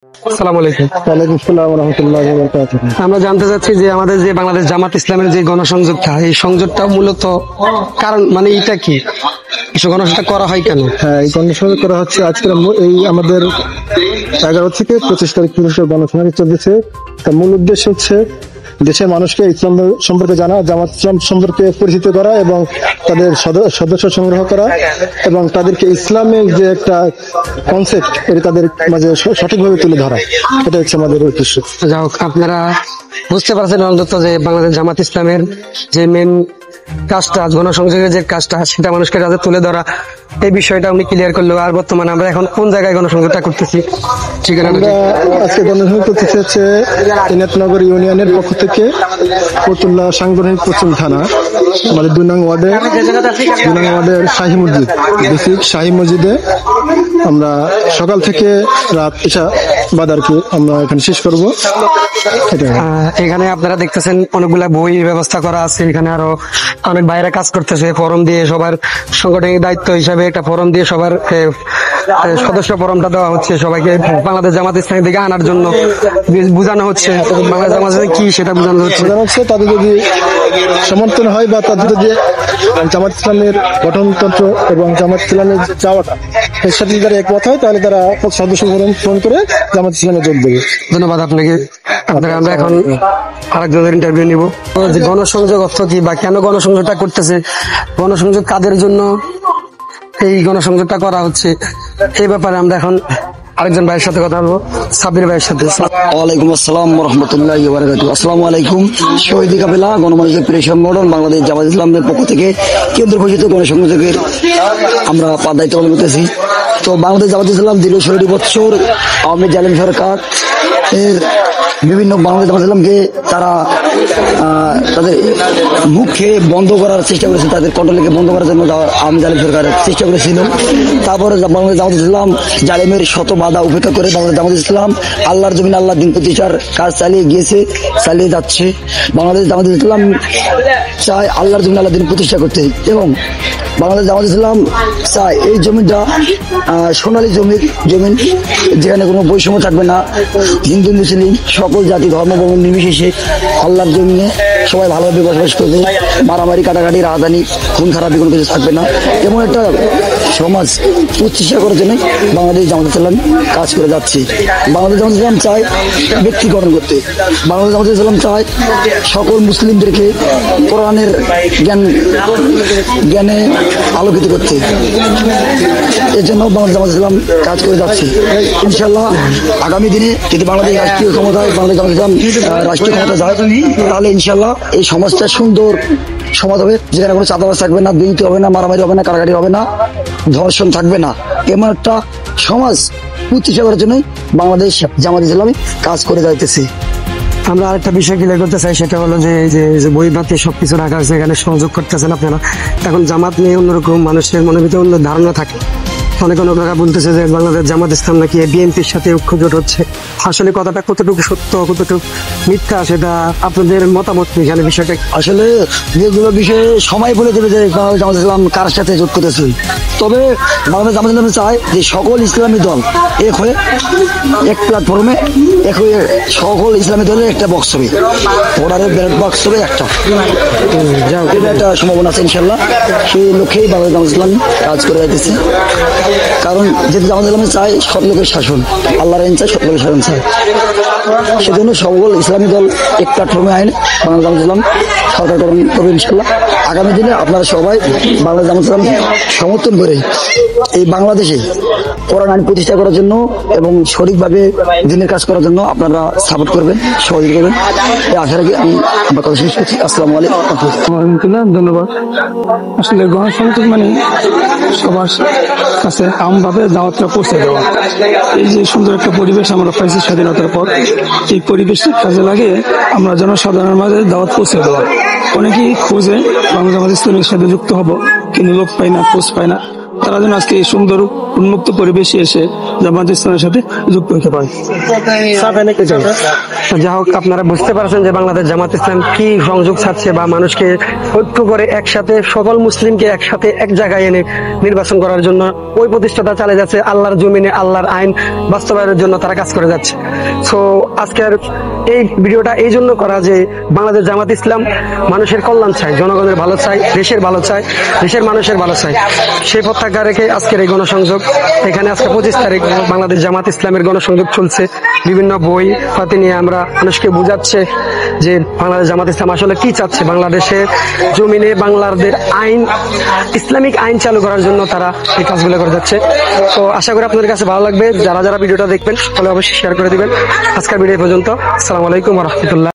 আসসালামু আলাইকুম। ওয়ালাইকুম আসসালাম ওয়া রাহমাতুল্লাহি ওয়া বারাকাতুহু। আমরা জানতে চাচ্ছি যে আমাদের যে বাংলাদেশ জামাত ইসলামের যে গণসংযোগটা, এই সংযোগটা মূলত কারণ মানে এটা কি কিছু গণসংযোগ করা হয় কেন? হ্যাঁ, এই গণসংযোগ করা হচ্ছে আজকের এই আমাদের 11 থেকে 25 তারিখ পর্যন্ত গণসংযোগ চলতেছে। তার মূল উদ্দেশ্য হচ্ছে দেশের মানুষকে ইসলাম সম্পর্কে জানা, জামাত ইসলাম সম্পর্কে পরিচিত করা এবং তাদের সদস্য সংগ্রহ করা এবং তাদেরকে ইসলামের যে একটা কনসেপ্ট এটা তাদের মাঝে সঠিকভাবে তুলে ধরা, এটা হচ্ছে আমাদের উদ্দেশ্য। যাই হোক, আপনারা বুঝতে পারছেন অন্তত যে বাংলাদেশ জামাত ইসলামের যে মেন কাজটা, গণসংযোগের যে কাজটা, সেটা মানুষকে যাতে তুলে ধরা, এই বিষয়টা উনি ক্লিয়ার করলো। আর বর্তমানে আমরা এখন কোন জায়গায় গণসংযোগটা করতেছি? আমরা আজকে গণসংযোগ করতেছি হচ্ছে ইনাতনগর ইউনিয়নের পক্ষ থেকে ফতুল্লা সাংগঠনিক পশ্চিম থানা আমাদের 2 নং ওয়ার্ডের শাহী মসজিদ, বেসিক শাহী মসজিদে আমরা সকাল থেকে রাত এসা বাদ কি আমরা এখানে শেষ করবো। এখানে আপনারা দেখতেছেন অনেকগুলা বই ব্যবস্থা করা আছে। এখানে আরো অনেক বাইরে কাজ করতেছে, ফরম দিয়ে সবার সাংগঠনিক দায়িত্ব হিসাবে একটা ফরম দিয়ে সবার সদস্য ফরমটা দেওয়া হচ্ছে সবাইকে বাংলাদেশ জামাত ইসলামী থেকে আনার জন্য বোঝানো হচ্ছে। বাংলাদেশ জামাত ইসলামী কি সেটা বোঝানো হচ্ছে। তাদের যদি সমর্থন হয় বা তাদের যদি জামাত ইসলামের গঠনতন্ত্র এবং জামাত ইসলামের চাওয়াটা এর সাথে তারা একমত হয়, তাহলে তারা সদস্য ফোন করে জামাত ইসলামে যোগ দেবে। ধন্যবাদ আপনাকে। আমরা এখন আরেকজনের ইন্টারভিউ নিব। যে গণসংযোগ অর্থ কি বা কেন গণসংযোগটা করতেছে, গণসংযোগ কাদের জন্য এই গণসংযোগটা করা হচ্ছে, এই ব্যাপারে আমরা এখন আরেকজন ভাইয়ের সাথে কথা বলবো, সাব্বির ভাইয়ের সাথে। ওয়ালাইকুম আসসালাম ওয়া রাহমাতুল্লাহি ওয়া বারাকাতুহু। আসসালামু আলাইকুম। শহীদ কাফেলা গণমানুষের প্রিয় সংগঠন বাংলাদেশ জামাত ইসলামের পক্ষ থেকে কেন্দ্র ঘোষিত গণসংযোগের আমরা দায়িত্ব পালন করতেছি। তো বাংলাদেশ জামাত ইসলাম দীর্ঘ 16 বছর আওয়ামী জালিম সরকার এর বিভিন্ন বাংলাদেশ জামাত ইসলামকে তারা তাদের মুখকে বন্ধ করার চেষ্টা করেছে, তাদের কন্ট্রোলকে বন্ধ করার জন্য আওয়ামী জালিম সরকার চেষ্টা করেছিল। তারপরে বাংলাদেশ জামাত ইসলাম জালিমের শত বাধা উপেক্ষা করে বাংলাদেশ জামাত ইসলাম আল্লাহর জমিন আল্লাহ দিন প্রতিষ্ঠার কাজ চালিয়ে গিয়েছে, চালিয়ে যাচ্ছে। বাংলাদেশ জামাত ইসলাম চায় আল্লাহর জমিন আল্লাহ দিন প্রতিষ্ঠা করতে এবং বাংলাদেশ জামাত ইসলাম চায় এই জমিটা সোনালী জমিন, যেখানে কোনো বৈষম্য থাকবে না, হিন্দু মুসলিম সকল জাতি ধর্ম বর্ণ নির্বিশেষে আল্লাহর জমিনে সবাই ভালোভাবে বসবাস করবে, মারামারি কাটাকাটি রাজধানী খুন খারাপি কোনো কিছু থাকবে না, এমন একটা সমাজ প্রতিষ্ঠা করার জন্য বাংলাদেশ জামাত ইসলাম কাজ করে যাচ্ছে। বাংলাদেশ জামাত ইসলাম চায় ব্যক্তিকরণ করতে, বাংলাদেশ জামাত ইসলাম চায় সকল মুসলিমদেরকে কোরআনের জ্ঞানে আলোকিত করতে। এর জন্য বাংলাদেশ জামাত ইসলাম কাজ করে যাচ্ছে। ইনশাল্লাহ আগামী দিনে যদি বাংলাদেশ রাষ্ট্রীয় ক্ষমতায় বাংলাদেশ জামাত ইসলাম রাষ্ট্রীয় ক্ষমতা যায়, তাহলে ইনশাল্লাহ এই সমাজটা সুন্দর সমাজ হবে, যেখানে কোনো চাঁদাবাজ থাকবে না, দুর্নীতি হবে না, মারামারি হবে না, কারাগারি হবে না, ধর্ষণ থাকবে না। এমন একটা সমাজ প্রতিষ্ঠা করার জন্যই বাংলাদেশ জামাত ইসলামী কাজ করে যাইতেছে। আমরা আরেকটা বিষয় ক্লিয়ার করতে চাই, সেটা হলো যে বই বাতে সবকিছু রাখা হয়েছে, এখানে সহযোগ করতেছেন আপনারা। এখন জামাত নিয়ে অন্যরকম মানুষের মনের ভিতরে অন্য ধারণা থাকে। অনেক লোকেরা বলতেছে যে বাংলাদেশ জামাত ইসলাম নাকি বিএনপির সাথে ঐক্যজোট হচ্ছে। আসলে কথাটা কতটুকু সত্য কতটুকু মিথ্যা, সেটা আপনাদের মতামত কি? এখানে বিষয়টা আসলে যেগুলো বিষয়ে সময় বলে দেবে যে বাংলাদেশ জামাত ইসলাম কার সাথে যোগ করতেছে। তবে বাংলাদেশ জামাত ইসলাম চায় যে সকল ইসলামী দল এক হয়ে এক প্ল্যাটফর্মে এক হয়ে সকল ইসলামী দলের একটা বক্স হবে, ভোটারের ব্যালট বক্স হবে একটা, এটা একটা সম্ভাবনা আছে ইনশাল্লাহ। সেই লক্ষ্যেই বাংলাদেশ জামাত ইসলাম কাজ করে যাইতেছে। কারণ যেহেতু জামাত ইসলাম চায় সব লোকের শাসন, আল্লাহর আইন চায়, সব লোকের শাসন চায়, সেজন্য সকল ইসলামী দল এক প্ল্যাটফর্মে আইন বাংলাদেশ জামাত ইসলাম সরকার গঠন করবে ইনশাল্লাহ। আগামী দিনে আপনারা সবাই বাংলাদেশ জামাত ইসলাম সমর্থন করে এই বাংলাদেশে কোরআন আইন প্রতিষ্ঠা করার জন্য এবং সঠিকভাবে দিনের কাজ করার জন্য আপনারা সাপোর্ট করবেন, সহযোগিতা করবেন, এই আশা রাখি আমি আমার কথা শেষ করছি। আসসালামু আলাইকুম। ধন্যবাদ। আসলে গণসংযোগ মানে সবার কাছে আমভাবে দাওয়াতটা পৌঁছে দেওয়া। এই যে সুন্দর একটা পরিবেশ আমরা পাইছি স্বাধীনতার পর, এই পরিবেশটা কাজে লাগে আমরা জনসাধারণের মাঝে দাওয়াত পৌঁছে দেওয়া। অনেকেই খোঁজে বাংলা জামাত ইসলামের সাথে যুক্ত হব, কিন্তু লোক পায় না, খোঁজ পায় না। তারা যেন আজকে এই সুন্দর উন্মুক্ত পরিবেশে এসে জামাত ইসলামের সাথে যুক্ত হতে পারে। যা হোক, আপনারা বুঝতে পারছেন যে বাংলাদেশ জামাত ইসলাম কি সংযোগ ছাড়ছে বা মানুষকে ঐক্য করে একসাথে সকল মুসলিমকে একসাথে এক জায়গায় এনে নির্বাচন করার জন্য ওই প্রতিষ্ঠাতা চালিয়ে যাচ্ছে। আল্লাহর জমিনে আল্লাহর আইন বাস্তবায়নের জন্য তারা কাজ করে যাচ্ছে। সো আজকের এই ভিডিওটা এই জন্য করা যে বাংলাদেশ জামাত ইসলাম মানুষের কল্যাণ চায়, জনগণের ভালো চায়, দেশের ভালো চায়, দেশের মানুষের ভালো চায়। সেই প্রত্যাখ্যা রেখে আজকের এই গণসংযোগ। এখানে আজকে 25 তারিখ বাংলাদেশ জামাত ইসলামের গণসংযোগ চলছে। বিভিন্ন বই পাতি নিয়ে আমরা মানুষকে বুঝাচ্ছে যে বাংলাদেশ জামাত ইসলাম আসলে কি চাচ্ছে। বাংলাদেশের জমিনে বাংলাদেশের আইন, ইসলামিক আইন চালু করার জন্য তারা এই কাজগুলো করে যাচ্ছে। তো আশা করি আপনাদের কাছে ভালো লাগবে। যারা যারা ভিডিওটা দেখবেন সকলে অবশ্যই শেয়ার করে দিবেন। আজকের ভিডিও পর্যন্ত। আসসালামু আলাইকুম ওয়া রাহমাতুল্লাহ।